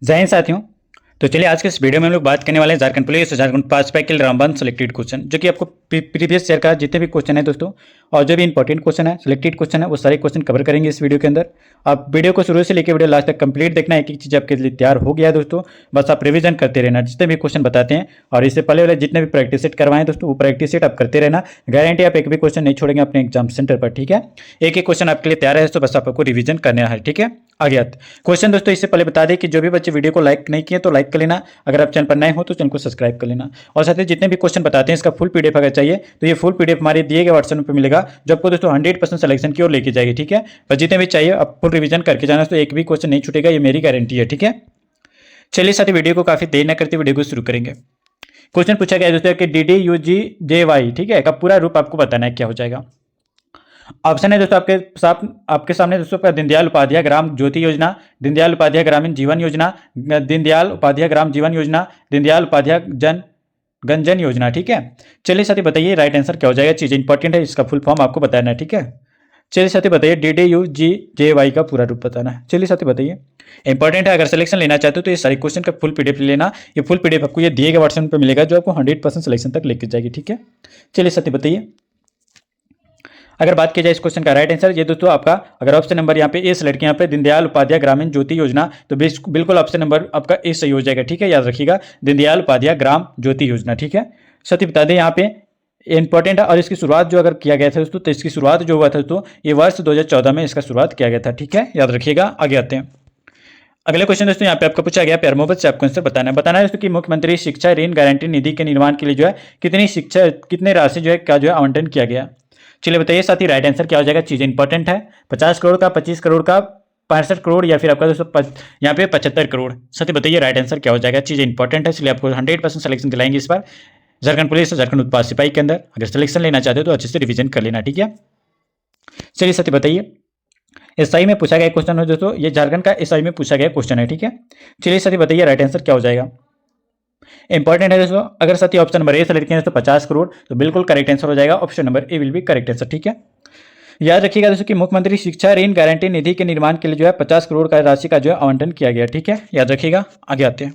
जय हिंद साथियों। तो चलिए आज के इस वीडियो में हम लोग बात करने वाले हैं झारखंड पुलिस और झारखंड पास के लिए रामबन सेलेक्टेड क्वेश्चन, जो कि आपको प्रीवियस ईयर का जितने भी क्वेश्चन है दोस्तों और जो भी इंपॉर्टेंट क्वेश्चन है, सिलेक्टेड क्वेश्चन है, वो सारे क्वेश्चन कवर करेंगे इस वीडियो के अंदर। आप वीडियो को शुरू से लेकर वीडियो लास्ट तक कंप्लीट देखना, एक एक चीज़ आपके लिए तैयार हो गया है दोस्तों। बस आप रिवीजन करते रहना जितने भी क्वेश्चन बताते हैं, और इससे पहले वाले जितने भी प्रैक्टिस सेट करवाएं दोस्तों, वो प्रैक्टिस सेट आप करते रहना। गारंटी आप एक भी क्वेश्चन नहीं छोड़ेंगे अपने एग्जाम सेंटर पर, ठीक है। एक एक क्वेश्चन आपके लिए तैयार है दोस्तों, बस आपको रिवीजन करना है, ठीक है। आगे आते क्वेश्चन दोस्तों। इससे पहले बता दें कि जो भी बच्चे वीडियो को लाइक नहीं किए तो लाइक कर लेना, अगर आप चैनल पर नए हो तो चैनल को सब्सक्राइब कर लेना, और साथ ही जितने भी क्वेश्चन बताते हैं इसका फुल पीडीएफ अगर चाहिए तो ये फुल पीडीएफ हमारे दिए गए व्हाट्सएप पर मिलेगा, जो आपको दोस्तों 100% सिलेक्शन की ओर लेके जाएगी, ठीक है। पर जितने भी चाहिए आप फुल रिवीजन करके जाना, तो एक भी क्वेश्चन नहीं छूटेगा, ये मेरी गारंटी है, ठीक है। चलिए साथ ही वीडियो को काफी देर न करते वीडियो को शुरू करेंगे। क्वेश्चन पूछा गया है दोस्तों कि DDUGJY, ठीक है, का पूरा रूप आपको बताना है, क्या हो जाएगा। ऑप्शन है दोस्तों आपके सामने दोस्तों, दीनदयाल उपाध्याय ग्राम ज्योति योजना, दीनदयाल उपाध्याय ग्रामीण जीवन योजना, दीनदयाल उपाध्याय ग्राम जीवन योजना, दीनदयाल उपाध्याय गंजन योजना, ठीक है। चलिए साथी बताइए राइट आंसर क्या हो जाएगा। चीज़ इंपॉर्टेंट है, इसका फुल फॉर्म आपको बताना है, ठीक है। चलिए साथी बताइए DDUGJY का पूरा रूप बताना है। चलिए साथी बताइए, इंपॉर्टेंट है। अगर सिलेक्शन लेना चाहते हो तो ये सारे क्वेश्चन का फुल पीडीएफ लेना, ये फुल पीडीएफ आपको ये दिए गए व्हाट्सएप पर मिलेगा, जो आपको 100% सिलेक्शन तक लेके जाएगी, ठीक है। चलिए साथी बताइए, अगर बात की जाए इस क्वेश्चन का राइट आंसर, ये दोस्तों आपका अगर ऑप्शन नंबर यहाँ पे ए सेलेक्ट किया, यहाँ पे दीनदयाल उपाध्याय ग्रामीण ज्योति योजना, तो बिल्कुल ऑप्शन नंबर आपका ए सही हो जाएगा, ठीक है। याद रखिएगा, दीनदयाल उपाध्याय ग्राम ज्योति योजना, ठीक है। साथ ही बता दें यहाँ पे इंपॉर्टेंट है, और इसकी शुरुआत जो अगर किया गया था दोस्तों, तो इसकी शुरुआत जो हुआ था दोस्तों, ये वर्ष 2014 में इसका शुरुआत किया गया था, ठीक है। याद रखिएगा। आगे आते हैं अगले क्वेश्चन दोस्तों। यहाँ पे आपको पूछा गया प्यार मोहब्बत से आपको आंसर बताना है दोस्तों कि मुख्यमंत्री शिक्षा ऋण गारंटी निधि के निर्माण के लिए जो है कितने राशि जो है क्या जो है आवंटन किया गया। चलिए बताइए साथी राइट आंसर क्या हो जाएगा। चीज़ इंपॉर्टेंट है, 50 करोड़ का, 25 करोड़ का, 65 करोड़, या फिर आपका दोस्तों यहाँ पे 75 करोड़। साथी बताइए राइट आंसर क्या हो जाएगा। चीज़ इंपॉर्टेंट है, इसलिए आपको 100% सिलेक्शन दिलाएंगे इस बार झारखंड पुलिस और झारखंड उत्पाद सिपाही के अंदर। अगर सिलेक्शन लेना चाहते हो तो अच्छे से रिवीजन कर लेना, ठीक है। चलिए साथी बताइए, एसआई में पूछा गया क्वेश्चन है दोस्तों, ये झारखंड का एसआई में पूछा गया क्वेश्चन है, ठीक है। चलिए साथी बताइए राइट आंसर क्या हो जाएगा। इंपॉर्टेंट है दोस्तों, अगर साथी ऑप्शन नंबर ए सेलेक्ट किया तो 50 करोड़, तो बिल्कुल करेक्ट आंसर हो जाएगा, option number A will be correct answer, ठीक है। याद रखिएगा दोस्तों कि मुख्यमंत्री शिक्षा ऋण गारंटी निधि के निर्माण के लिए जो है 50 करोड़ का राशि का जो है आवंटन किया गया, ठीक है। याद रखिएगा। आगे आते हैं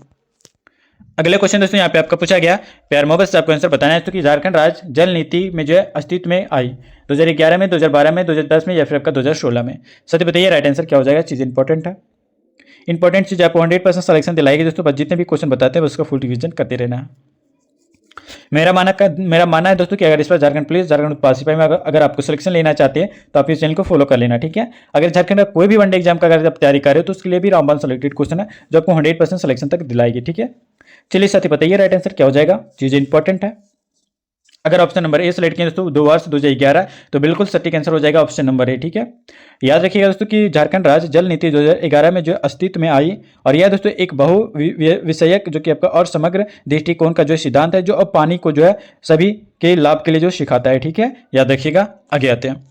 अगले क्वेश्चन दोस्तों। यहाँ पे आपका पूछा गया प्यार मोहब्बत से आपको आंसर बताना है तो कि झारखंड राज्य जल नीति में जो है अस्तित्व में आई 2011 में, 2012 में, 2010 में, या फिर आपका 2016 में। सच बताइए राइट आंसर क्या हो जाएगा। चीज़ इंपॉर्टेंट है, इंपॉर्टेंट चीज़ आपको 100% सिलेक्शन दिलाएगी दोस्तों, बस जितने भी क्वेश्चन बताते हैं उसका फुल रिवीजन करते रहना है। मेरा मानना है दोस्तों कि अगर इस बार झारखंड पुलिस झारखंड उत्पाद सिपाही में अगर आपको सिलेक्शन लेना चाहते हैं तो आप इस चैनल को फॉलो कर लेना, ठीक है। अगर झारखंड का कोई भी वनडे एग्जाम का अगर आप तैयारी कर रहे हो तो उसके लिए भी रामबन सेलेक्टेड क्वेश्चन है, जो आपको 100% सिलेक्शन तक दिलाएगी, ठीक है। चलिए साथी बताइए राइट आंसर क्या हो जाएगा। चीज़ इंपॉर्टेंट है, अगर ऑप्शन नंबर ए सेलेक्ट किया दोस्तों 2 वर्ष 2011, तो बिल्कुल सटीक आंसर हो जाएगा ऑप्शन नंबर ए, ठीक है। याद रखिएगा दोस्तों कि झारखंड राज्य जल नीति 2011 में जो अस्तित्व में आई, और यह दोस्तों एक बहु विषयक जो कि आपका और समग्र दृष्टिकोण का जो सिद्धांत है, जो अब पानी को जो है सभी के लाभ के लिए जो सिखाता है, ठीक है। याद रखिएगा। आगे आते हैं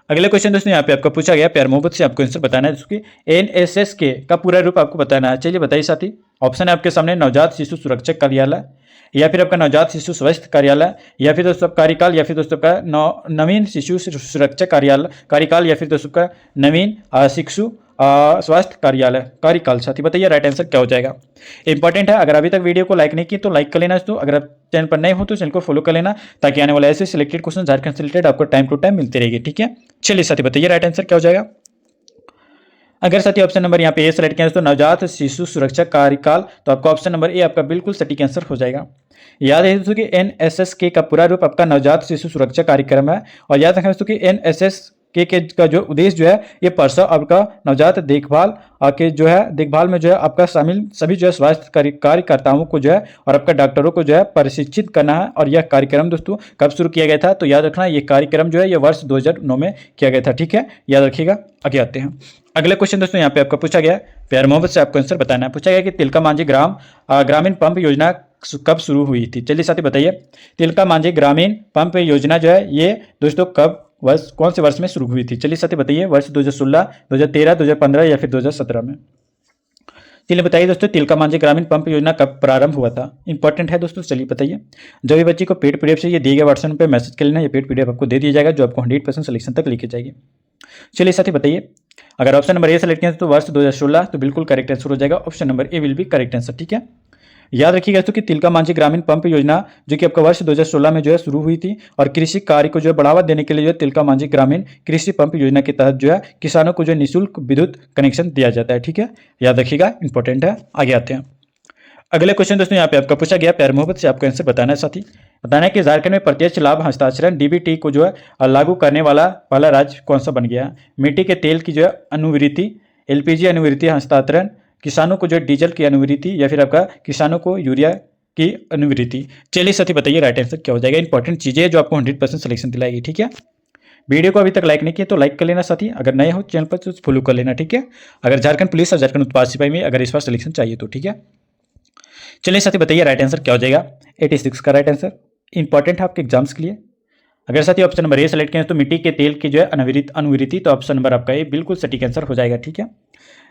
अगले क्वेश्चन दोस्तों। यहाँ पे आपका पूछा गया प्यार मोहब्बत से आपको आंसर बताना है दोस्तों कि NSS के का पूरा रूप आपको बताना है। चलिए बताइए साथी, ऑप्शन है आपके सामने नवजात शिशु सुरक्षक कार्यालय, या फिर आपका नवजात शिशु स्वास्थ्य कार्यालय, या फिर दोस्तों कार्यकाल, या फिर दोस्तों का नवीन शिशु सुरक्षा कार्यकाल, या फिर दोस्तों का नवीन शिशु स्वास्थ्य कार्यालय कार्यकाल। साथी बताइए राइट आंसर क्या हो जाएगा। इंपॉर्टेंट है, अगर अभी तक वीडियो को लाइक नहीं की तो लाइक कर लेना दोस्तों, अगर आप चैनल पर नए हो तो चैनल को फॉलो कर लेना, ताकि आने वाले ऐसे सिलेक्टेड क्वेश्चन झारखंड से रिलेटेड आपको टाइम टू टाइम मिलते रहेंगे, ठीक है। चलिए साथी बताइए राइट आंसर क्या हो जाएगा। अगर साथी ऑप्शन नंबर यहाँ पे ए सेलेक्ट किया दोस्तों नवजात शिशु सुरक्षा कार्यकाल, तो आपका ऑप्शन नंबर ए आपका बिल्कुल सटीक आंसर हो जाएगा। याद है दोस्तों कि NSS का पूरा रूप आपका नवजात शिशु सुरक्षा कार्यक्रम है, और याद रखें दोस्तों कि NSS का जो उद्देश्य जो है ये प्रसव आपका नवजात देखभाल के जो है देखभाल में जो है आपका शामिल सभी जो है स्वास्थ्य कार्यकर्ताओं को जो है और आपका डॉक्टरों को जो है प्रशिक्षित करना है। और यह कार्यक्रम दोस्तों कब शुरू किया गया था, तो याद रखना ये कार्यक्रम जो है ये वर्ष 2009 में किया गया था, ठीक है। याद रखिएगा। आगे आते हैं अगले क्वेश्चन दोस्तों। यहाँ पे आपका पूछा गया प्यार मोहब्बत से आपको आंसर बताना है। पूछा गया कि तिलका मांझी ग्रामीण पंप योजना कब शुरू हुई थी। चलिए साथी बताइए, तिलका मांझी ग्रामीण पंप योजना जो है ये दोस्तों कौन से वर्ष में शुरू हुई थी। चलिए साथी बताइए, वर्ष 2016, 2013, 2015 या फिर 2017 में। चलिए बताइए दोस्तों, तिलका मांझी ग्रामीण पंप योजना कब प्रारंभ हुआ था। इंपॉर्टेंट है दोस्तों, चलिए बताइए। जो भी बच्चे को पेड पीडीएफ से ये दिए गए व्हाट्सएप पे मैसेज कर लेना, ये पेड पीडीएफ आपको दे दिया जाएगा, जो आपको 100% सिलेक्शन तक लेके जाएगी। चलिए साथी बताइए, अगर ऑप्शन नंबर ए सेलेक्ट किया तो वर्ष 2016 तो बिल्कुल करेक्ट आंसर हो जाएगा, option number A will be correct answer. ठीक है, याद रखिएगा दोस्तों कि तिलका मांझी ग्रामीण पंप योजना जो कि आपका वर्ष 2016 में जो है शुरू हुई थी, और कृषि कार्य को जो है बढ़ावा देने के लिए जो है तिलका मांझी ग्रामीण कृषि पंप योजना के तहत जो है किसानों को जो है निःशुल्क विद्युत कनेक्शन दिया जाता है। ठीक है, याद रखिएगा, इंपॉर्टेंट है। आगे आते हैं, अगले क्वेश्चन दोस्तों यहाँ पे आपका पूछा गया, प्यार मोहब्बत से आपको आंसर बताना है साथी। बताना है कि झारखंड में प्रत्यक्ष लाभ हस्तांतरण डीबीटी को जो है लागू करने वाला पहला राज्य कौन सा बन गया। मिट्टी के तेल की जो है अनुवृत्ति, एलपीजी अनुवृत्ति हस्तांतरण, किसानों को जो है डीजल की अनुवृत्ति, या फिर आपका किसानों को यूरिया की अनुवृत्ति। चलिए साथी बताइए राइट आंसर क्या हो जाएगा। इंपॉर्टेंट चीजें जो आपको 100% सिलेक्शन दिलाएगी। ठीक है, वीडियो को अभी तक लाइक नहीं किया तो लाइक कर लेना साथी, अगर नए हो चैनल पर तो फॉलो कर लेना। ठीक है, अगर झारखंड पुलिस और झारखंड उत्पाद सिपाही में अगर इस बार सिलेक्शन चाहिए तो। ठीक है, चलिए साथी बताइए राइट आंसर क्या हो जाएगा। 86 का राइट आंसर इंपॉर्टेंट है आपके एग्जाम्स के लिए। अगर साथी ऑप्शन नंबर ए सेलेक्ट करें तो मिट्टी के तेल की जो है अनुवृत्ति, तो ऑप्शन नंबर आपका ए बिल्कुल सटीक आंसर हो जाएगा। ठीक है,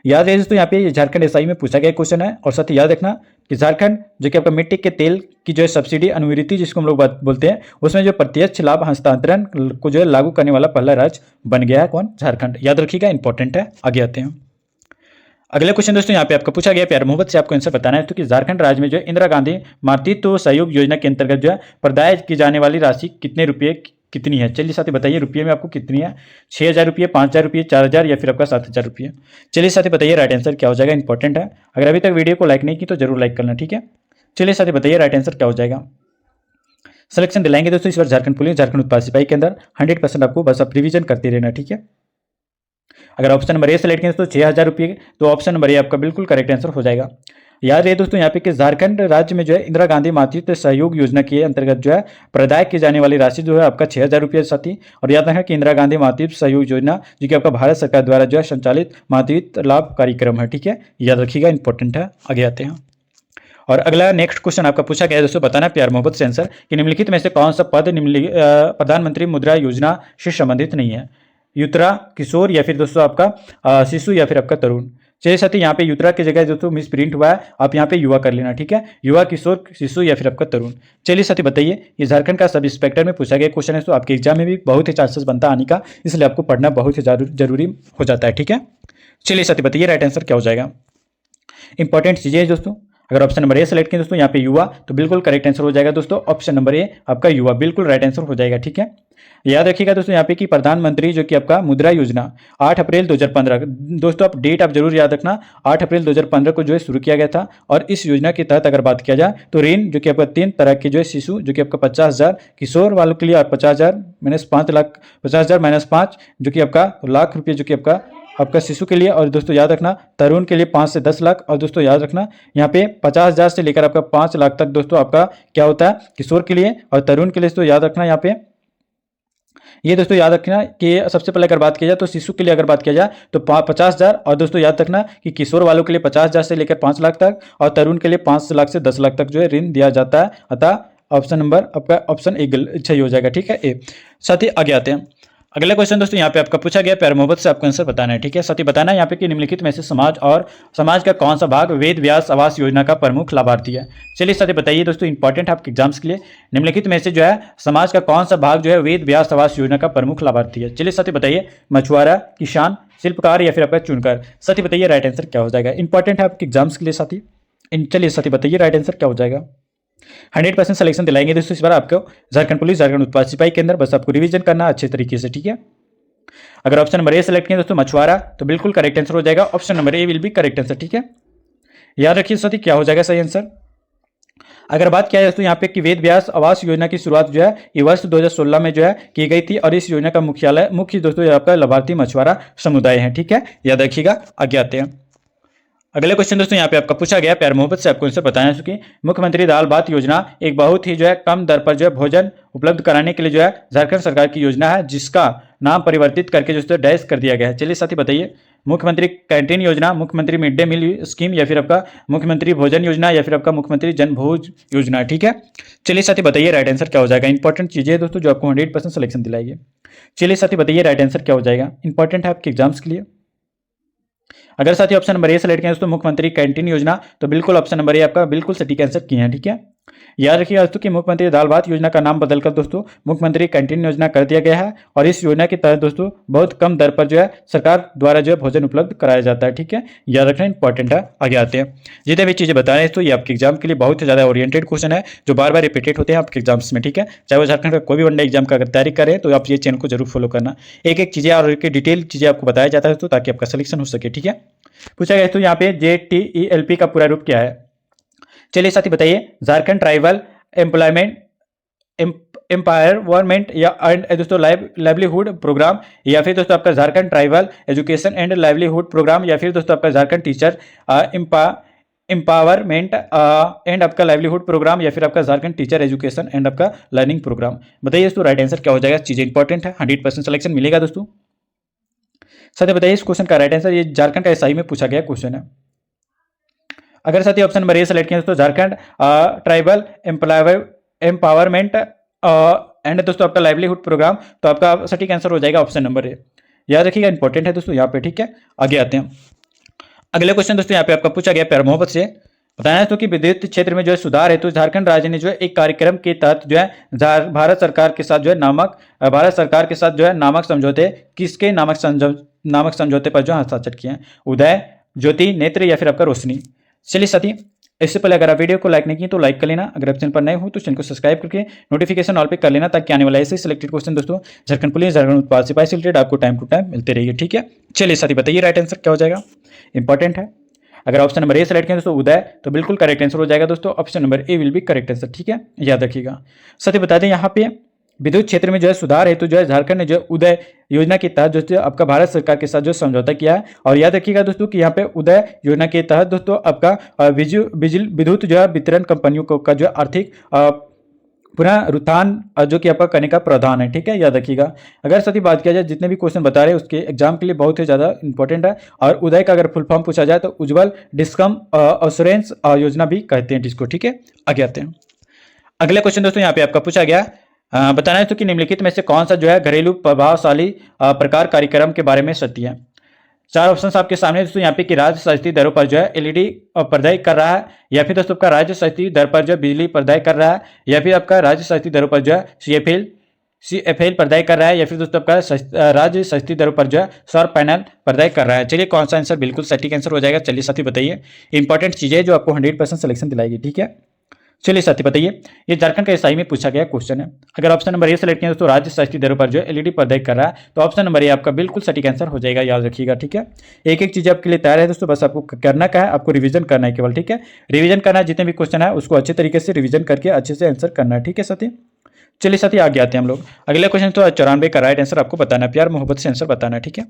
याद रहे दोस्तों यहाँ पे झारखंड एसआई में पूछा गया क्वेश्चन है, और साथ ही याद रखना कि झारखंड जो कि आपका मिट्टी के तेल की जो है सब्सिडी अनुवृत्ति जिसको हम लोग बोलते हैं, उसमें जो प्रत्यक्ष लाभ हस्तांतरण को जो है लागू करने वाला पहला राज्य बन गया है कौन, झारखंड। याद रखिएगा, इंपॉर्टेंट है। आगे आते हैं, अगले क्वेश्चन दोस्तों यहाँ पे आपका पूछा गया, प्यार मोहब्बत से आपको आंसर बताना है तो कि झारखंड राज्य में जो है इंदिरा गांधी मातृत्व सहयोग योजना के अंतर्गत जो है प्रदाय की जाने वाली राशि कितने रुपये कितनी है। चलिए साथी बताइए रुपये में आपको कितनी है, 6,000 रुपये, 5,000 रुपये, 4,000 या फिर आपका 7,000 रुपये। चलिए साथी बताइए राइट आंसर क्या हो जाएगा। इंपॉर्टेंट है, अगर अभी तक वीडियो को लाइक नहीं की तो जरूर लाइक करना। ठीक है, चलिए साथी बताइए राइट आंसर क्या हो जाएगा। सिलेक्शन दिलाएंगे दोस्तों इस बार झारखंड पुलिस झारखंड उत्पाद सिपाही के अंदर 100% आपको बस आप रिवीजन करते रहना। ठीक है, अगर ऑप्शन नंबर ए सेलेक्ट करें तो 6,000 रुपये, तो ऑप्शन नंबर ए आपका बिल्कुल करेक्ट आंसर हो जाएगा। याद रहे दोस्तों यहाँ पे कि झारखंड राज्य में जो है इंदिरा गांधी मातृत्व सहयोग योजना के अंतर्गत जो है प्रदाय की जाने वाली राशि जो है आपका 6,000 रुपये साथी। और याद रखना कि इंदिरा गांधी मातृत्व सहयोग योजना जो कि आपका भारत सरकार द्वारा जो है संचालित मातृत्व लाभ कार्यक्रम है। ठीक है, याद रखिएगा, इंपॉर्टेंट है। आगे आते हैं, और अगला नेक्स्ट क्वेश्चन आपका पूछा गया है दोस्तों, बताना प्यार मोहब्बत से आंसर कि निम्नलिखित में से कौन सा पद प्रधानमंत्री मुद्रा योजना से संबंधित नहीं है। युतरा, किशोर, या फिर दोस्तों आपका शिशु, या फिर आपका तरुण। चलिए साथी यहाँ पे युतरा की जगह दोस्तों मिस प्रिंट हुआ है, आप यहाँ पे युवा कर लेना। ठीक है, युवा, किशोर, शिशु, या फिर आपका तरुण। चलिए साथी बताइए, ये झारखंड का सब इंस्पेक्टर में पूछा गया क्वेश्चन है, तो आपके एग्जाम में भी बहुत ही चांसेस बनता है आने का, इसलिए आपको पढ़ना बहुत ही जरूरी हो जाता है। ठीक है, चलिए साथी बताइए राइट आंसर क्या हो जाएगा। इंपॉर्टेंट चीजें है दोस्तों, अगर ऑप्शन नंबर ए सेलेक्ट करें दोस्तों यहाँ पे युवा, तो बिल्कुल करेक्ट आंसर हो जाएगा दोस्तों, ऑप्शन नंबर ए आपका युवा बिल्कुल राइट आंसर हो जाएगा। ठीक है, याद रखिएगा दोस्तों यहाँ पे कि प्रधानमंत्री जो कि आपका मुद्रा योजना 8 अप्रैल 2015, दोस्तों आप डेट आप जरूर याद रखना, 8 अप्रैल 2015 को जो है शुरू किया गया था। और इस योजना के तहत अगर बात किया जाए तो ऋण जो कि आपका 3 तरह के जो है शिशु जो कि आपका 50,000 किशोर वालों के लिए, और 50,000 माइनस 5 लाख, 50,000 माइनस 5 जो कि आपका लाख रुपये जो कि आपका शिशु के लिए, और दोस्तों याद रखना तरुण के लिए 5 से 10 लाख, और दोस्तों याद रखना यहाँ पे 50,000 से लेकर आपका 5 लाख तक दोस्तों आपका क्या होता है किशोर के लिए, और तरुण के लिए दोस्तों याद रखना यहाँ पे ये दोस्तों याद रखना कि सबसे पहले अगर बात किया जाए तो शिशु के लिए अगर बात किया जाए तो 50,000, और दोस्तों याद रखना कि किशोर वालों के लिए 50,000 से लेकर 5 लाख तक, और तरुण के लिए 5 लाख से 10 लाख तक जो है ऋण दिया जाता है। अतः ऑप्शन नंबर आपका ऑप्शन ए सही हो जाएगा। ठीक है, ए। साथ ही आगे आते हैं, अगला क्वेश्चन दोस्तों यहाँ पे आपका पूछा गया, प्यार मोहब्बत से आपको आंसर बताना है। ठीक है, साथ ही बताना है यहाँ पे कि निम्नलिखित में से समाज का कौन सा भाग वेद व्यास आवास योजना का प्रमुख लाभार्थी है। चलिए साथ ही बताइए दोस्तों, इंपॉर्टेंट आपके एग्जाम्स के लिए, निम्नलिखित में से जो है समाज का कौन सा भाग जो है वेद व्यास आवास योजना का प्रमुख लाभार्थी है। चलिए साथ ही बताइए, मछुआरा, किसान, शिल्पकार, या फिर आपका चुनकर। साथ ही बताइए राइट आंसर क्या हो जाएगा। इंपॉर्टेंट है आपके एग्जाम्स के लिए साथी। चलिए साथ ही बताइए राइट आंसर क्या हो जाएगा। 100% सिलेक्शन दिलाएंगे दोस्तों इस बार आपको झारखंड पुलिस झारखंड उत्पाद सिपाही के अंदर, बस आपको रिवीजन करना अच्छे तरीके से। ठीक है, अगर ऑप्शन नंबर ए सेलेक्ट किया दोस्तों मछुआरा, तो बिल्कुल करेक्ट आंसर हो जाएगा, option number A will be correct answer. ठीक है, याद रखिए साथी क्या हो जाएगा सही आंसर। अगर बात किया जाए तो यहाँ पे कि वेद व्यास आवास योजना की शुरुआत जो है ये वर्ष 2016 में जो है की गई थी, और इस योजना का मुख्य दोस्तों आपका लाभार्थी मछुआरा समुदाय है। ठीक है, याद रखिएगा। आगे आते हैं, अगले क्वेश्चन दोस्तों यहाँ पे आपका पूछा गया, प्यार मोहब्बत से आपको आंसर बताना है कि मुख्यमंत्री दाल भात योजना एक बहुत ही जो है कम दर पर जो है भोजन उपलब्ध कराने के लिए जो है झारखंड सरकार की योजना है, जिसका नाम परिवर्तित करके जो डैश कर दिया गया है। चलिए साथी बताइए, मुख्यमंत्री कैंटीन योजना, मुख्यमंत्री मिड डे मील स्कीम, या फिर आपका मुख्यमंत्री भोजन योजना, या फिर आपका मुख्यमंत्री जनभोज योजना। ठीक है, चलिए साथी बताइए राइट आंसर क्या हो जाएगा। इंपॉर्टेंट चीजें दोस्तों जो आपको 100% सिलेक्शन दिलाएगी। चलिए साथी बताइए राइट आंसर क्या हो जाएगा। इंपॉर्टेंट है आपके एग्जाम्स के लिए। अगर साथी ऑप्शन नंबर ए सेलेक्ट करें तो मुख्यमंत्री कैंटीन योजना, तो बिल्कुल ऑप्शन नंबर ए आपका बिल्कुल सटीक आंसर किए हैं। ठीक है, याद रखिएगा दोस्तों कि मुख्यमंत्री दाल भात योजना का नाम बदलकर दोस्तों मुख्यमंत्री कैंटीन योजना कर दिया गया है। और इस योजना के तहत दोस्तों बहुत कम दर पर जो है सरकार द्वारा जो है भोजन उपलब्ध कराया जाता है। ठीक है, याद रखना इंपॉर्टेंट है। आगे आते हैं, जितने भी चीजें बता रहे हैं तो ये आपके एग्जाम के लिए बहुत ही ज्यादा ओरिएंटेड क्वेश्चन है जो बार बार रिपीटेड होते हैं आपके एग्जाम्स में। ठीक है, चाहे वो झारखंड का कोई भी वनडे एग्जाम का अगर तैयारी करें तो आप ये चैनल को जरूर फॉलो करना। एक एक चीजें और एक डिटेल चीजें आपको बताया जाता है तो ताकि आपका सिलेक्शन हो सके। ठीक है, पूछा गया तो यहाँ पे JTELP का पूरा रूप क्या है। चलिए साथी बताइए, झारखंड ट्राइबल एम्प्लॉयमेंट एम्पावरमेंट या दोस्तों लाइवलीहुड प्रोग्राम, या फिर दोस्तों आपका Jharkhand tribal education and livelihood programme, या फिर दोस्तों आपका झारखंड टीचर एम्पावरमेंट एंड आपका लाइवलीहुड प्रोग्राम, या फिर आपका झारखंड टीचर एजुकेशन एंड आपका लर्निंग प्रोग्राम। बताइए दोस्तों राइट आंसर क्या हो जाएगा। चीजें इंपॉर्टेंट है, 100% सिलेक्शन मिलेगा दोस्तों। साथी बताइए इस क्वेश्चन का राइट आंसर, ये झारखंड का एसआई में पूछा गया क्वेश्चन है। अगर साथी ऑप्शन नंबर ए सेलेक्ट किया दोस्तों झारखंड ट्राइबल एम्पावरमेंट एंड दोस्तों आपका लाइवलीहुड प्रोग्राम, तो आपका सटीक आंसर हो जाएगा ऑप्शन नंबर ए। याद रखिएगा इंपॉर्टेंट है दोस्तों यहाँ पे। ठीक है, आगे आते हैं। अगले क्वेश्चन दोस्तों यहाँ पे आपका पूछा गया प्यार मोहब्बत से बताया है तो कि विद्युत क्षेत्र में जो है सुधार है तो झारखंड राज्य ने जो है एक कार्यक्रम के तहत जो है भारत सरकार के साथ जो है नामक समझौते किसके नामक समझौते पर जो हस्ताक्षर किए हैं। उदय, ज्योति, नेत्र या फिर आपका रोशनी। चलिए साथी, इससे पहले अगर आप वीडियो को लाइक नहीं किए तो लाइक कर लेना। अगर आप चैनल पर नए हो तो चैनल को सब्सक्राइब करके नोटिफिकेशन ऑल पे कर लेना ताकि आने वाला ऐसे सिलेक्टेड क्वेश्चन दोस्तों झारखंड पुलिस, झारखंड उत्पाद सिपाही से रिलेटेड आपको टाइम टू टाइम मिलते रहिए। ठीक है, चलिए साथी बताइए राइट आंसर क्या हो जाएगा। इंपॉर्टेंट है। अगर ऑप्शन नंबर ए सेलेक्ट करें दोस्तों उदय, तो बिल्कुल करेक्ट आंसर हो जाएगा दोस्तों। Option number A will be correct answer. ठीक है, याद रखिएगा। साथी बता दें यहाँ पे विद्युत क्षेत्र में जो है सुधार हेतु जो है झारखंड ने जो उदय योजना के तहत जो आपका भारत सरकार के साथ जो समझौता किया है। और याद रखिएगा दोस्तों कि यहाँ पे उदय योजना के तहत दोस्तों आपका विद्युत जो है वितरण कंपनियों को का जो आर्थिक पुनरुत्थान जो कि आपका करने का प्रावधान है। ठीक है, याद रखिएगा। अगर साथी बात किया जाए जितने भी क्वेश्चन बता रहे हैं उसके एग्जाम के लिए बहुत ही ज्यादा इंपॉर्टेंट है। और उदय का अगर फुल फॉर्म पूछा जाए तो उज्जवल डिस्कम अश्योरेंस योजना भी कहते हैं जिसको। ठीक है, आगे आते हैं। अगले क्वेश्चन दोस्तों यहाँ पे आपका पूछा गया बताना है तो कि निम्नलिखित में से कौन सा जो है घरेलू प्रभावशाली प्रकार कार्यक्रम के बारे में सत्य है। चार ऑप्शन आपके सामने दोस्तों यहाँ पे कि राज्य सस्ती दरों पर जो है एलईडी प्रदाय कर रहा है, या फिर दोस्तों आपका राज्य सस्ती दर पर जो है बिजली प्रदाय कर रहा है, या फिर आपका राज्य सस्ती दरों पर जो है CFL प्रदाय कर रहा है, या फिर दोस्तों आपका राज्य सस्ती दरों पर जो है सौर पैनल प्रदाय कर रहा है। चलिए कौन सा आंसर बिल्कुल सटीक आंसर हो जाएगा। चलिए साथी बताइए, इंपॉर्टेंट चीजें जो आपको 100% सिलेक्शन दिलाएगी। ठीक है, चलिए साथी बताइए, ये झारखंड का एसआई में पूछा गया क्वेश्चन है। अगर ऑप्शन नंबर ए सेलेक्ट किया दोस्तों राज्य सस्ती दरों पर जो एलईडी प्रदाय कर रहा है, तो ऑप्शन नंबर ए आपका बिल्कुल सटीक आंसर हो जाएगा। याद रखिएगा। ठीक है, एक एक चीज आपके लिए तैयार है दोस्तों, बस आपको करना क्या है, आपको रिवीजन करना है केवल। ठीक है, रिवीजन करना है, जितने भी क्वेश्चन है उसको अच्छे तरीके से रिवीजन करके अच्छे से आंसर करना है। ठीक है साथी, चलिए साथी आगे आते हैं हम लोग। अगले क्वेश्चन तो 94 का राइट आंसर आपको बताना है, प्यार मोहब्बत से आंसर बताना है। ठीक है,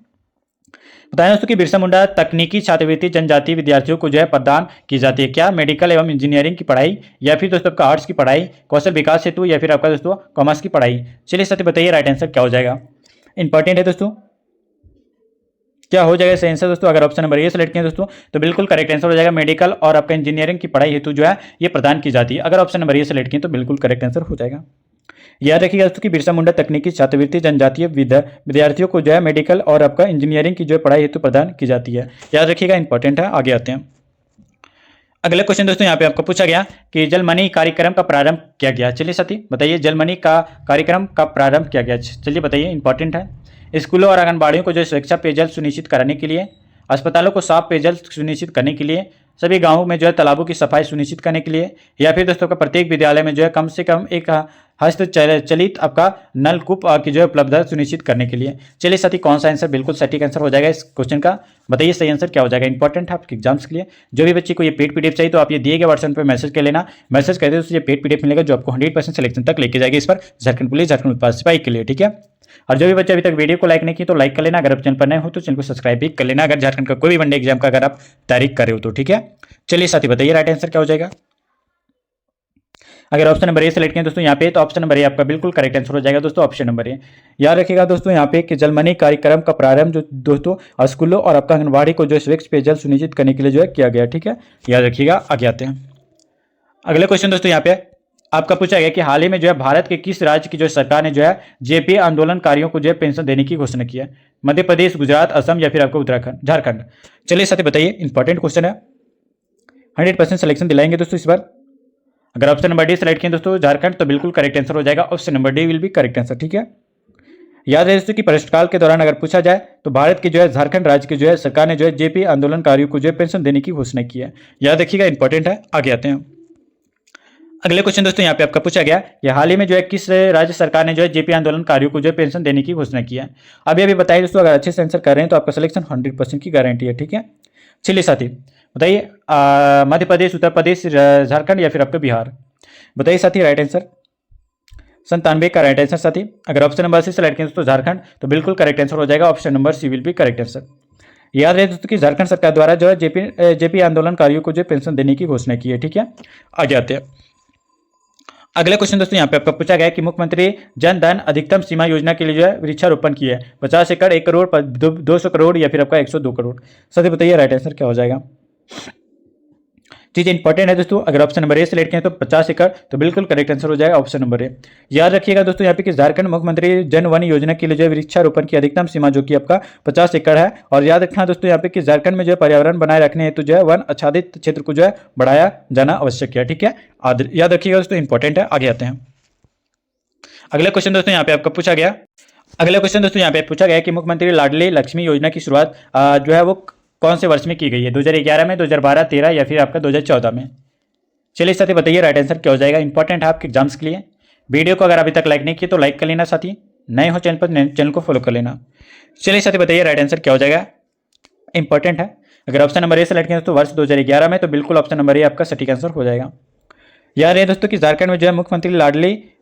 बताया दोस्तों कि बिरसा मुंडा तकनीकी छात्रवृत्ति जनजातीय विद्यार्थियों को जो है प्रदान की जाती है। क्या मेडिकल एवं इंजीनियरिंग की पढ़ाई, या फिर दोस्तों आपका आर्ट्स की पढ़ाई, कौशल विकास हेतु, या फिर आपका दोस्तों कॉमर्स की पढ़ाई। चलिए साथी बताइए राइट आंसर क्या हो जाएगा। इंपॉर्टेंट है दोस्तों, क्या हो जाएगा सही आंसर दोस्तों। अगर ऑप्शन नंबर ए सेलेक्ट किया दोस्तों तो बिल्कुल करेक्ट आंसर हो जाएगा। मेडिकल और आपका इंजीनियरिंग की पढ़ाई हेतु जो है ये प्रदान की जाती है। अगर ऑप्शन नंबर ए सेलेक्ट किया तो बिल्कुल करेक्ट आंसर हो जाएगा। याद रखिएगा दोस्तों कि बिरसा मुंडा तकनीकी छात्रवृत्ति जनजातीय विद्यार्थियों को जो है मेडिकल और आपका इंजीनियरिंग की जो है पढ़ाई हेतु प्रदान की जाती है। याद रखिएगा, इंपॉर्टेंट है। आगे आते हैं। अगला क्वेश्चन दोस्तों यहाँ पे आपको पूछा गया कि जलमनी कार्यक्रम का प्रारंभ किया गया। चलिए साथी बताइए, जलमनी का कार्यक्रम का प्रारंभ किया गया। चलिए बताइए, इंपॉर्टेंट है। स्कूलों और आंगनबाड़ियों को जो स्वच्छता पेयजल सुनिश्चित कराने के लिए, अस्पतालों को साफ पेयजल सुनिश्चित करने के लिए, सभी गांवों में जो है तालाबों की सफाई सुनिश्चित करने के लिए, या फिर दोस्तों का प्रत्येक विद्यालय में जो है कम से कम एक हस्तचलित आपका नलकूप की जो है उपलब्धता सुनिश्चित करने के लिए। चलिए साथी कौन सा आंसर बिल्कुल सटीक आंसर हो जाएगा इस क्वेश्चन का। बताइए सही आंसर क्या हो जाएगा। इंपॉर्टेंट है आपके एग्जाम्स के लिए। जो भी बच्चे को ये पेड पीडीएफ चाहिए तो आप ये दिए गए व्हाट्सएप पे मैसेज कर लेना। मैसेज कर दे तो ये पेड पीडीएफ मिलेगा जो आपको 100% सिलेक्शन तक लेके जाएगी इस पर झारखंड पुलिस, झारखंड उत्पाद सिपाही के लिए। ठीक है, और जो भी बच्चे अभी तक वीडियो को लाइक नहीं किए तो लाइक कर लेना। अगर आप चैनल पर नए हो तो चैनल को सब्सक्राइब भी कर लेना, अगर झारखंड का कोई भी वनडे एग्जाम का अगर आप तैयारी कर रहे हो तो। ठीक है, चलिए साथी बताइए राइट आंसर क्या हो जाएगा। अगर ऑप्शन नंबर ए सेलेक्ट किया दोस्तों यहाँ पे तो ऑप्शन नंबर ए आपका बिल्कुल करेक्ट आंसर हो जाएगा दोस्तों, ऑप्शन नंबर ए। याद रखिएगा दोस्तों यहाँ पे कि जलमनी कार्यक्रम का प्रारंभ जो दोस्तों स्कूलों और आपका आंगनबाड़ी को जो स्वच्छ पेयजल सुनिश्चित करने के लिए जो है किया गया। ठीक है, याद रखिएगा। आगे आते हैं। अगले क्वेश्चन दोस्तों यहाँ पे आपका पूछा गया कि हाल ही में जो है भारत के किस राज्य की जो सरकार ने जो है जेपी आंदोलनकारियों को जो है पेंशन देने की घोषणा की है। मध्य प्रदेश, गुजरात, असम या फिर आपको उत्तराखंड, झारखंड। चलिए साथी बताइए, इंपॉर्टेंट क्वेश्चन है, 100% सिलेक्शन दिलाएंगे दोस्तों इस बार। अगर ऑप्शन नंबर डी सेलेक्ट किए दोस्तों झारखंड, तो बिल्कुल करेक्ट आंसर हो जाएगा option number D will be correct answer. ठीक है, याद है दोस्तों कि प्रश्नकाल के दौरान अगर पूछा जाए तो भारत की जो है झारखंड राज्य की जो है सरकार ने जो है जेपी आंदोलनकारियों को जो है पेंशन देने की घोषणा की है। याद रखिएगा, इंपॉर्टेंट है। आगे आते हैं अगले क्वेश्चन दोस्तों। यहाँ पे आपका पूछा गया कि हाल ही में जो है किस राज्य सरकार ने जो है जेपी आंदोलनकारियों को जो है पेंशन देने की घोषणा की है। अभी बताइए दोस्तों, अगर अच्छे से आंसर कर रहे हैं तो आपका सिलेक्शन 100% की गारंटी है। ठीक है, चलिए साथी बताइए, मध्य प्रदेश, उत्तर प्रदेश, झारखंड या फिर आपका बिहार, बताइए साथी राइट आंसर। 97 का राइट आंसर साथी। अगर ऑप्शन नंबर सी सेलेक्ट करें दोस्तों झारखंड, तो बिल्कुल करेक्ट आंसर हो जाएगा option number C will be correct answer. याद रहे दोस्तों कि झारखंड सरकार द्वारा जो है जेपी आंदोलनकारियों को जो पेंशन देने की घोषणा की है। ठीक है, आगे आते हैं अगले क्वेश्चन दोस्तों। यहाँ पे आपका पूछा गया कि मुख्यमंत्री जन धन अधिकतम सीमा योजना के लिए जो है वृक्षारोपण की है 50 एकड़, 1 करोड़, 200 करोड़ या फिर आपका 102 करोड़। सभी बताइए राइट आंसर क्या हो जाएगा। चीज़ इंपॉर्टेंट है दोस्तों। अगर ऑप्शन नंबर ए सेलेक्ट करें तो 50 एकड़, तो बिल्कुल करेक्ट आंसर हो जाएगा ऑप्शन नंबर ए। याद रखिएगा दोस्तों यहाँ पे कि झारखंड मुख्यमंत्री जन वन योजना के लिए जो है वृक्षारोपण की अधिकतम सीमा जो कि आपका 50 एकड़ है। और याद रखना दोस्तों यहाँ पे कि झारखंड में जो है पर्यावरण बनाए रखने हेतु जो है वन आच्छादित क्षेत्र को जो है बढ़ाया जाना आवश्यक है। ठीक है, याद रखिएगा दोस्तों, इंपॉर्टेंट है। आगे आते हैं अगले क्वेश्चन दोस्तों। यहाँ पे आपका पूछा गया अगले क्वेश्चन दोस्तों यहाँ पे पूछा गया कि मुख्यमंत्री लाडली लक्ष्मी योजना की शुरुआत जो है वो कौन से वर्ष में की गई है, 2011 में, 2012, 13 या फिर आपका 2014 में। चलिए साथी बताइए राइट आंसर क्या हो जाएगा। इंपॉर्टेंट है आपके एग्जाम्स के लिए। वीडियो को अगर अभी तक लाइक नहीं किया तो लाइक कर लेना साथी, नए हो चैनल पर चैनल को फॉलो कर लेना। चलिए साथी बताइए राइट आंसर क्या हो जाएगा। इंपॉर्टेंट है। अगर ऑप्शन नंबर ए सेलेक्ट करें तो वर्ष 2011 में, तो बिल्कुल ऑप्शन नंबर ए आपका सटीक आंसर हो जाएगा। याद रहे दोस्तों कि झारखंड में जो है मुख्यमंत्री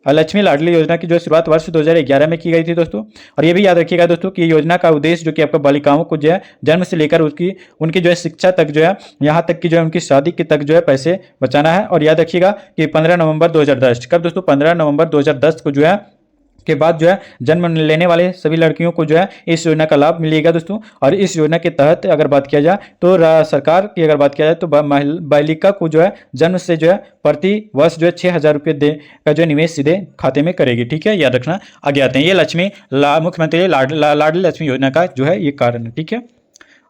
लक्ष्मी लाडली योजना की जो शुरुआत वर्ष 2011 में की गई थी दोस्तों। और ये भी याद रखिएगा दोस्तों कि योजना का उद्देश्य जो कि आपका बालिकाओं को जो है जन्म से लेकर उनकी जो है शिक्षा तक जो है, यहाँ तक कि जो है उनकी शादी के तक जो है पैसे बचाना है। और याद रखिएगा कि 15 नवंबर 2010, कब दोस्तों, 15 नवंबर 2010 को जो है के बाद जो है जन्म लेने वाले सभी लड़कियों को जो है इस योजना का लाभ मिलेगा दोस्तों। और इस योजना के तहत अगर बात किया जाए तो सरकार की अगर बात किया जाए तो बालिका को जो है जन्म से जो है प्रति वर्ष जो है 6,000 रुपये का जो निवेश सीधे खाते में करेगी। ठीक है, याद रखना। आगे आते हैं, ये मुख्यमंत्री लाडली लक्ष्मी योजना का जो है ये कारण है। ठीक है,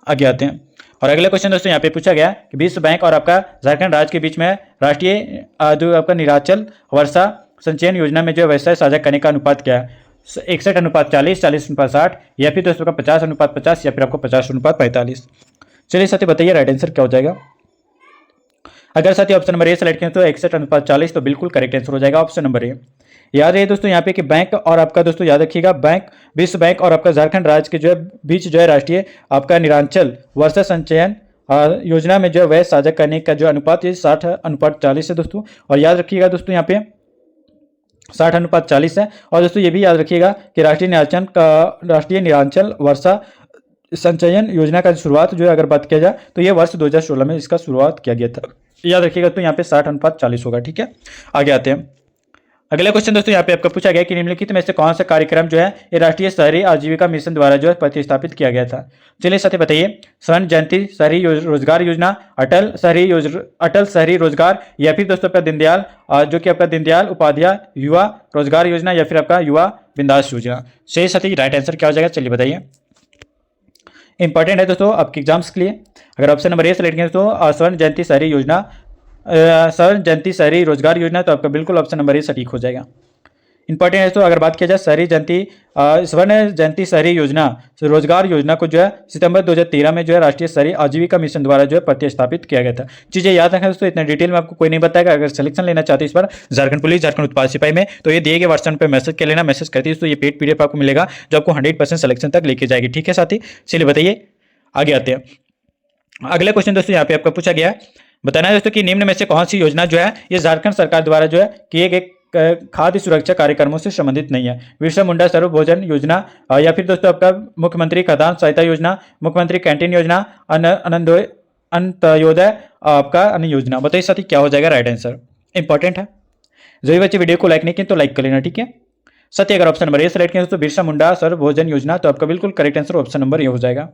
आगे आते हैं और अगले क्वेश्चन दोस्तों यहाँ पे पूछा गया कि विश्व बैंक और आपका झारखंड राज्य के बीच में राष्ट्रीय जो आपका निराचल वर्षा संचयन योजना में जो व्यवसाय साझा करने का अनुपात क्या है, 61:40, 40:60 या फिर दोस्तों का 50:50 या फिर आपको 50:45। चलिए साथी बताइए राइट आंसर क्या हो जाएगा। अगर साथी ऑप्शन नंबर ए सेलेक्ट करें तो 61:40, तो बिल्कुल करेक्ट आंसर हो जाएगा ऑप्शन नंबर ए। याद रहे दोस्तों यहाँ पे कि बैंक और आपका दोस्तों याद रखिएगा विश्व बैंक और आपका झारखंड राज्य के जो है बीच जो है राष्ट्रीय आपका निरांचल वर्षा संचयन योजना में जो है व्यय साझा करने का जो अनुपात ये 60:40 है दोस्तों। और याद रखिएगा दोस्तों यहाँ पे 60:40 है। और दोस्तों ये भी याद रखिएगा कि राष्ट्रीय निरांचल वर्षा संचयन योजना का शुरुआत जो है अगर बात किया जाए तो ये वर्ष 2016 में इसका शुरुआत किया गया था। याद रखिएगा तो यहाँ पे 60:40 होगा। ठीक है, आगे आते हैं अगले क्वेश्चन दोस्तों। यहाँ पे आपका पूछा गया कि निम्नलिखित में से कौन सा कार्यक्रम जो है ये राष्ट्रीय शहरी आजीविका मिशन द्वारा जो है प्रतिस्थापित किया गया था। चलिए साथी बताइए, स्वर्ण जयंती शहरी रोजगार योजना, अटल शहरी रोजगार या फिर दोस्तों आपका दीनदयाल जो कि आपका दीनदयाल उपाध्याय युवा रोजगार योजना या फिर आपका युवा बिंदास योजना। सही साथी राइट आंसर क्या हो जाएगा, चलिए बताइए। इंपॉर्टेंट है दोस्तों आपके एग्जाम्स के लिए। अगर ऑप्शन नंबर ए सेलेक्ट करें तो स्वर्ण जयंती शहरी योजना, स्वर्ण जयंती शहरी रोजगार योजना, तो आपका बिल्कुल ऑप्शन नंबर ए सटीक हो जाएगा। इंपॉर्टेंट है तो अगर बात किया जाए स्वर्ण जयंती शहरी योजना रोजगार योजना को जो है सितंबर 2013 में जो है राष्ट्रीय शहरी आजीविका मिशन द्वारा जो है प्रतिस्थापित किया गया था। चीजें याद रखें दोस्तों, इतना डिटेल में आपको कोई नहीं बताएगा। अगर सिलेक्शन लेना चाहते हैं इस बार झारखंड पुलिस, झारखंड उत्पाद सिपाही में, तो ये दिए गए व्हाट्सएप पे मैसेज कर लेना। मैसेज करते तो ये पेड PDF आपको मिलेगा जो आपको 100% सिलेक्शन तक लेके जाएगी। ठीक है साथी, चलिए बताइए आगे आते हैं अगले क्वेश्चन दोस्तों। यहाँ पे आपका पूछा गया बताना है दोस्तों कि निम्न में से कौन सी योजना जो है ये झारखंड सरकार द्वारा जो है किए गए खाद्य सुरक्षा कार्यक्रमों से संबंधित नहीं है। बिरसा मुंडा सर्व भोजन योजना या फिर दोस्तों आपका मुख्यमंत्री खाद्यान्न सहायता योजना, मुख्यमंत्री कैंटीन योजना, अंत्योदय आपका अन्न योजना। बताइए साथी क्या हो जाएगा राइट आंसर। इंपॉर्टेंट है, जो भी बच्चे वीडियो को लाइक नहीं किए तो लाइक कर लेना। ठीक है साथी, अगर ऑप्शन नंबर ए सेलेक्ट किया तो बिरसा मुंडा सर्व भोजन योजना, तो आपका बिल्कुल correct answer option number A हो जाएगा।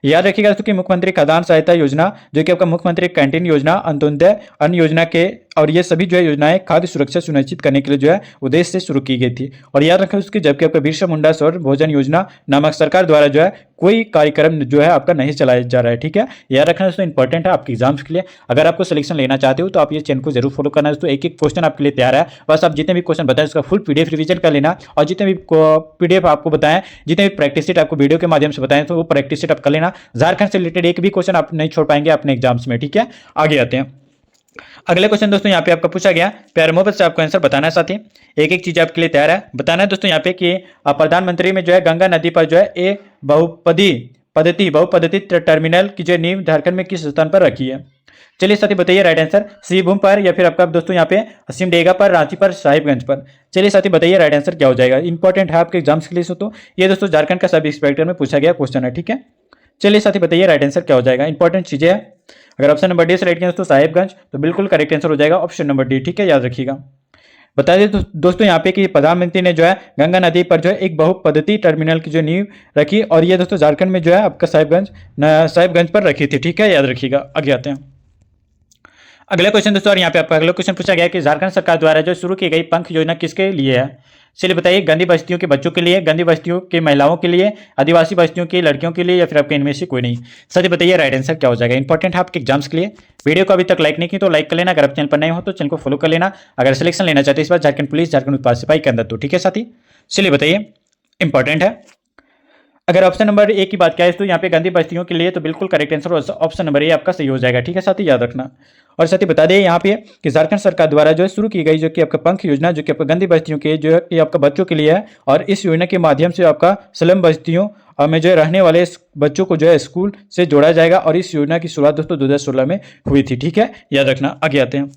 याद रखिएगा दोस्तों कि मुख्यमंत्री खाद्यान्न सहायता योजना जो कि आपका मुख्यमंत्री कैंटीन योजना, अंत्योदय अन्न योजना के और ये सभी जो है योजनाएं खाद्य सुरक्षा सुनिश्चित करने के लिए जो है उद्देश्य से शुरू की गई थी। और याद रखें उसकी जबकि आपका बिरसा मुंडा सौर भोजन योजना नामक सरकार द्वारा जो है कोई कार्यक्रम जो है आपका नहीं चलाया जा रहा है। ठीक है, याद रखना दोस्तों, इंपॉर्टेंट है आपके एग्जाम्स के लिए। अगर आपको सिलेक्शन लेना चाहते हो तो आप ये चैनल को जरूर फॉलो करना दोस्तों। एक एक क्वेश्चन आपके लिए तैयार है, बस आप जितने भी क्वेश्चन बताएं उसका फुल पीडीएफ रिवीजन कर लेना, और जितने भी पीडीएफ आपको बताएं, जितने भी प्रैक्टिस सेट आपको वीडियो के माध्यम से बताएं तो वो प्रैक्टिस सेट आप कर लेना। झारखंड से रिलेटेड एक भी क्वेश्चन आप नहीं छोड़ पाएंगे अपने एग्जाम्स में। ठीक है, आगे आते हैं। अगले क्वेश्चन दोस्तों यहाँ पे आपका पूछा गया, प्यारे मोहब्बत से आपको आंसर बताना है साथी। एक एक चीज आपके लिए तैयार है, बताना है दोस्तों यहाँ पे कि प्रधानमंत्री में जो है गंगा नदी पर जो है ए बहुपद्धति टर्मिनल की जो नींव झारखंड में किस स्थान पर रखी है। चलिए साथी बताइए राइट आंसर, सिंहभूम पर या फिर आपका दोस्तों यहाँ पे सिमडेगा पर, रांची पर, साहिबगंज पर। चलिए साथी बताइए राइट आंसर क्या हो जाएगा। इंपॉर्टेंट है आपके एग्जाम्स के लिए तो ये दोस्तों झारखंड का सब इंस्पेक्टर में पूछा गया क्वेश्चन है। ठीक है, चलिए साथी बताइए राइट आंसर क्या हो जाएगा। इंपॉर्टेंट चीजें है, अगर ऑप्शन नंबर डी सेलेक्ट किया दोस्तों साहिबगंज तो बिल्कुल करेक्ट आंसर हो जाएगा ऑप्शन नंबर डी। ठीक है, याद रखिएगा। बता दें दोस्तों यहाँ पे कि प्रधानमंत्री ने जो है गंगा नदी पर जो है एक बहुपद्धति टर्मिनल की जो नींव रखी, और ये दोस्तों झारखंड में जो है आपका साहिबगंज पर रखी थी। ठीक है, याद रखिएगा। आगे आते हैं अगले क्वेश्चन दोस्तों, और यहाँ पे आपका अगला क्वेश्चन पूछा गया कि झारखंड सरकार द्वारा जो शुरू की गई पंख योजना किसके लिए है। चलिए बताइए, गंदी बस्तियों के बच्चों के लिए, गंदी बस्तियों की महिलाओं के लिए, आदिवासी बस्तियों की लड़कियों के लिए, या फिर आपके इनमें से कोई नहीं। सच बताइए राइट आंसर क्या हो जाएगा। इंपॉर्टेंट है आपके एग्जाम्स के लिए। वीडियो को अभी तक लाइक नहीं की तो लाइक कर लेना, अगर आप चैनल पर नए हो तो चैनल को फॉलो कर लेना, अगर सिलेक्शन लेना चाहते इस बार झारखंड पुलिस, झारखंड उत्पाद सिपाही के अंदर तो। ठीक है साथी, चलिए बताइए, इंपॉर्टेंट है। अगर ऑप्शन नंबर ए की बात किया तो यहाँ पे गंदी बस्तियों के लिए तो बिल्कुल correct answer option number A आपका सही हो जाएगा। ठीक है साथी, याद रखना। और साथ ही बता दें यहाँ पे कि झारखंड सरकार द्वारा जो है शुरू की गई जो कि आपका पंख योजना जो कि आपका गंदी बस्तियों के जो है कि आपका बच्चों के लिए है, और इस योजना के माध्यम से आपका स्लम बस्तियों में जो है रहने वाले बच्चों को जो है स्कूल से जोड़ा जाएगा, और इस योजना की शुरुआत दोस्तों 2016 में हुई थी। ठीक है, याद रखना। आगे आते हैं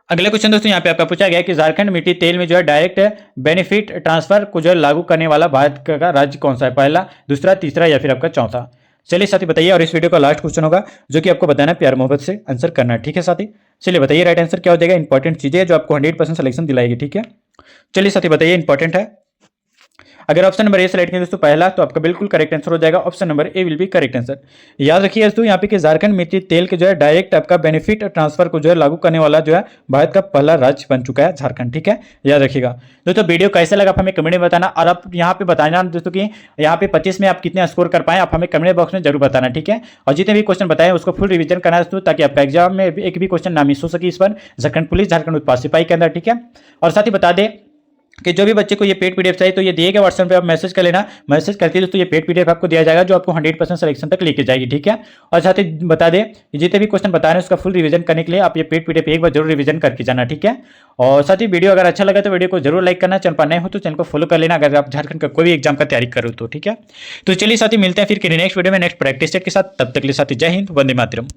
अगले क्वेश्चन दोस्तों, यहाँ पे आपका पूछा गया कि झारखंड मिट्टी तेल में जो है डायरेक्ट बेनिफिट ट्रांसफर को जो है लागू करने वाला भारत का राज्य कौन सा है, पहला, दूसरा, तीसरा या फिर आपका चौथा। चलिए साथी बताइए, और इस वीडियो का लास्ट क्वेश्चन होगा जो कि आपको बताना है, प्यार मोहब्बत से आंसर करना है। ठीक है साथी, चलिए बताइए राइट आंसर क्या हो जाएगा। इंपॉर्टेंट चीजें जो आपको 100% सिलेक्शन दिलाएगी। ठीक है, चलिए साथी बताइए, इंपॉर्टेंट है। अगर ऑप्शन नंबर ए सेलेक्ट किया दोस्तों पहला तो आपका बिल्कुल करेक्ट आंसर हो जाएगा, option number A will be correct answer. याद रखिए दोस्तों यहाँ पे कि झारखंड मिट्टी तेल के जो है डायरेक्ट आपका बेनिफिट ट्रांसफर को जो है लागू करने वाला जो है भारत का पहला राज्य बन चुका है झारखंड। ठीक है, याद रखिएगा दोस्तों। वीडियो कैसे लगा आप हमें कमेंट में बताना, और आप यहाँ पे बताना दोस्तों कि यहाँ पे 25 में आप कितने स्कोर कर पाए, आप हमें कमेंट बॉक्स में जरूर बताना। ठीक है, और जितने भी क्वेश्चन बताए उसको फुल रिवीजन करना है दोस्तों, ताकि आपका एग्जाम में एक भी क्वेश्चन ना मिस हो सके इस बार झारखंड पुलिस, झारखंड उत्पाद सिपाही के अंदर। ठीक है, और साथ ही बता दें कि जो भी बच्चे को ये पेड पीडीएफ चाहिए तो ये दिए गए व्हाट्सएप पे आप मैसेज कर लेना, मैसेज करके दोस्तों ये पेड पीडीएफ आपको दिया जाएगा जो आपको 100% सिलेक्शन तक लेके जाएगी। ठीक है, और साथ ही बता दें जितने भी क्वेश्चन बता रहे हैं उसका फुल रिवीजन करने के लिए आप ये पेड पीडीएफ एक बार जरूर रिवीजन करके जाना। ठीक है, और साथ ही वीडियो अगर अच्छा लगा तो वीडियो को जरूर लाइक करना, चैनल पर नए हो तो चैनल को फॉलो कर लेना अगर आप झारखंड का कोई भी एग्जाम का तैयारी करो तो। ठीक है, तो चलिए साथी मिलते हैं फिर नेक्स्ट वीडियो में नेक्स्ट प्रैक्टिस सेट के साथ, तब तक के लिए साथी जय हिंद, वंदे मातरम।